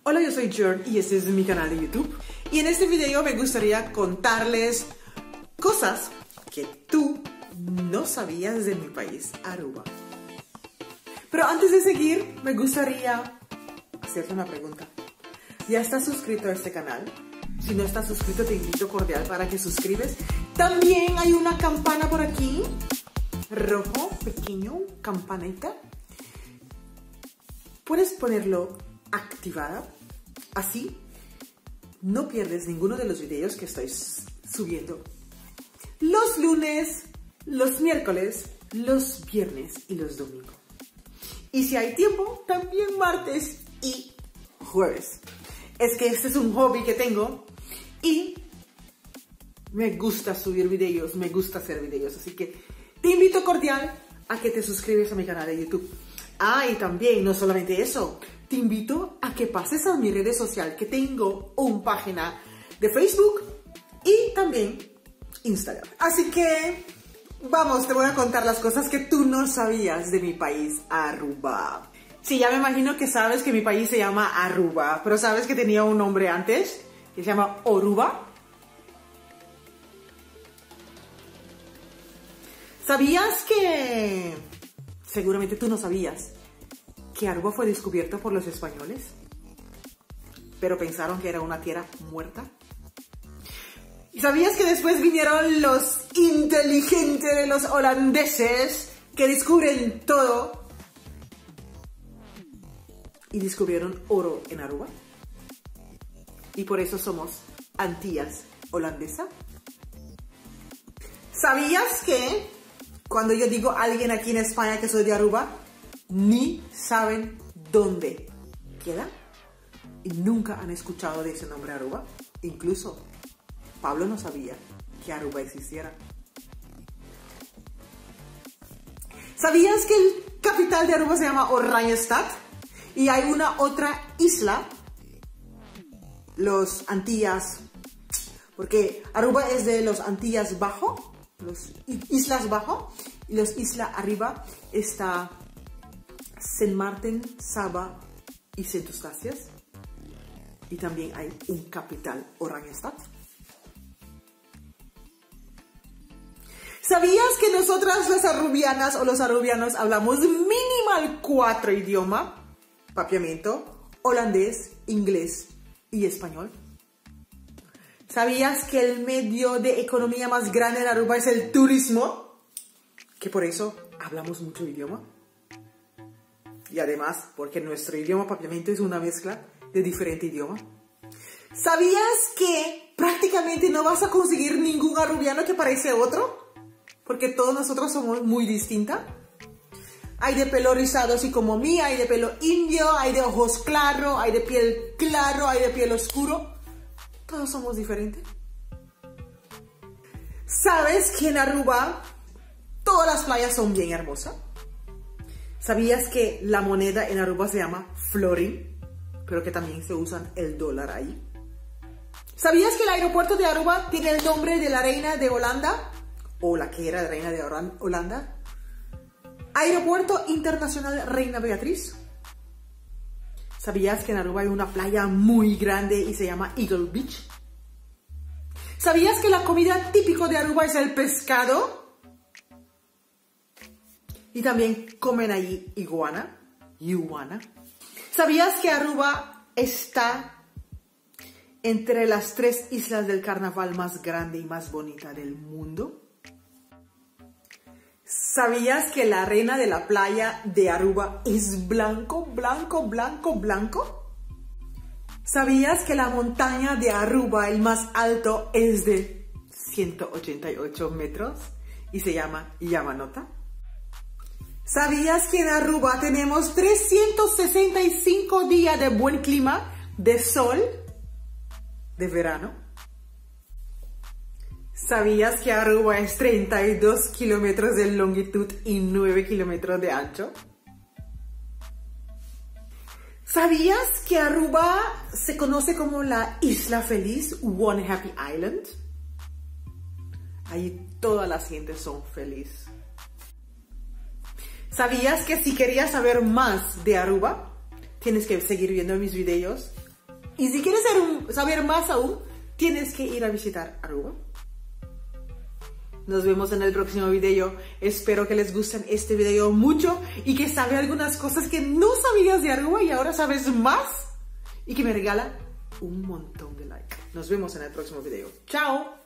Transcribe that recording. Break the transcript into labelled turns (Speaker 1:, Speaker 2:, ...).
Speaker 1: Hola, yo soy Jern y este es mi canal de YouTube. Y en este video me gustaría contarles cosas que tú no sabías de mi país, Aruba. Pero antes de seguir, me gustaría hacerte una pregunta. ¿Ya estás suscrito a este canal? Si no estás suscrito, te invito cordial para que suscribes. También hay una campana por aquí, rojo, pequeño, campanita. Puedes ponerlo activada, así no pierdes ninguno de los videos que estoy subiendo los lunes, los miércoles, los viernes y los domingos. Y si hay tiempo, también martes y jueves. Es que este es un hobby que tengo y me gusta subir videos, me gusta hacer videos, así que te invito cordial a que te suscribas a mi canal de YouTube. Ah, y también, no solamente eso, te invito a que pases a mi redes sociales, que tengo una página de Facebook y también Instagram. Así que, vamos, te voy a contar las cosas que tú no sabías de mi país, Aruba. Sí, ya me imagino que sabes que mi país se llama Aruba, pero ¿sabes que tenía un nombre antes? Que se llama Oruba. ¿Sabías que... seguramente tú no sabías que Aruba fue descubierto por los españoles, pero pensaron que era una tierra muerta? ¿Y sabías que después vinieron los inteligentes de los holandeses que descubren todo y descubrieron oro en Aruba? Y por eso somos Antillas holandesa. ¿Sabías que cuando yo digo a alguien aquí en España que soy de Aruba, ni saben dónde queda? Y nunca han escuchado de ese nombre Aruba. Incluso Pablo no sabía que Aruba existiera. ¿Sabías que el capital de Aruba se llama Oranjestad? Y hay una otra isla, los Antillas, porque Aruba es de los Antillas Bajo, los Islas Bajo, y los Islas arriba está Saint Martin, Saba y Saint Eustatius. Y también hay un capital, Oranjestad. ¿Sabías que nosotras las arubianas o los arubianos hablamos minimal 4 idiomas? Papiamento, holandés, inglés y español. ¿Sabías que el medio de economía más grande en Aruba es el turismo? Que por eso hablamos mucho idioma. Y además, porque nuestro idioma papiamento es una mezcla de diferentes idiomas. ¿Sabías que prácticamente no vas a conseguir ningún arubiano que parece otro? Porque todos nosotros somos muy distintas. Hay de pelo rizado así como mí, hay de pelo indio, hay de ojos claros, hay de piel claro, hay de piel oscuro. Todos somos diferentes. ¿Sabes que en Aruba todas las playas son bien hermosas? ¿Sabías que la moneda en Aruba se llama florín, pero que también se usa el dólar ahí? ¿Sabías que el aeropuerto de Aruba tiene el nombre de la reina de Holanda? O la que era reina de Holanda. Aeropuerto Internacional Reina Beatriz. ¿Sabías que en Aruba hay una playa muy grande y se llama Eagle Beach? ¿Sabías que la comida típica de Aruba es el pescado? Y también comen allí iguana. ¿Sabías que Aruba está entre las 3 islas del carnaval más grande y más bonita del mundo? ¿Sabías que la arena de la playa de Aruba es blanco, blanco, blanco, blanco? ¿Sabías que la montaña de Aruba, el más alto, es de 188 metros y se llama Yamanota? ¿Sabías que en Aruba tenemos 365 días de buen clima, de sol, de verano? ¿Sabías que Aruba es 32 kilómetros de longitud y 9 kilómetros de ancho? ¿Sabías que Aruba se conoce como la Isla Feliz, One Happy Island? Ahí todas las gentes son felices. ¿Sabías que si querías saber más de Aruba, tienes que seguir viendo mis videos Y si quieres saber más aún, tienes que ir a visitar Aruba. Nos vemos en el próximo video. Espero que les guste este video mucho y que sabes algunas cosas que no sabías de Aruba y ahora sabes más y que me regala un montón de likes. Nos vemos en el próximo video. ¡Chao!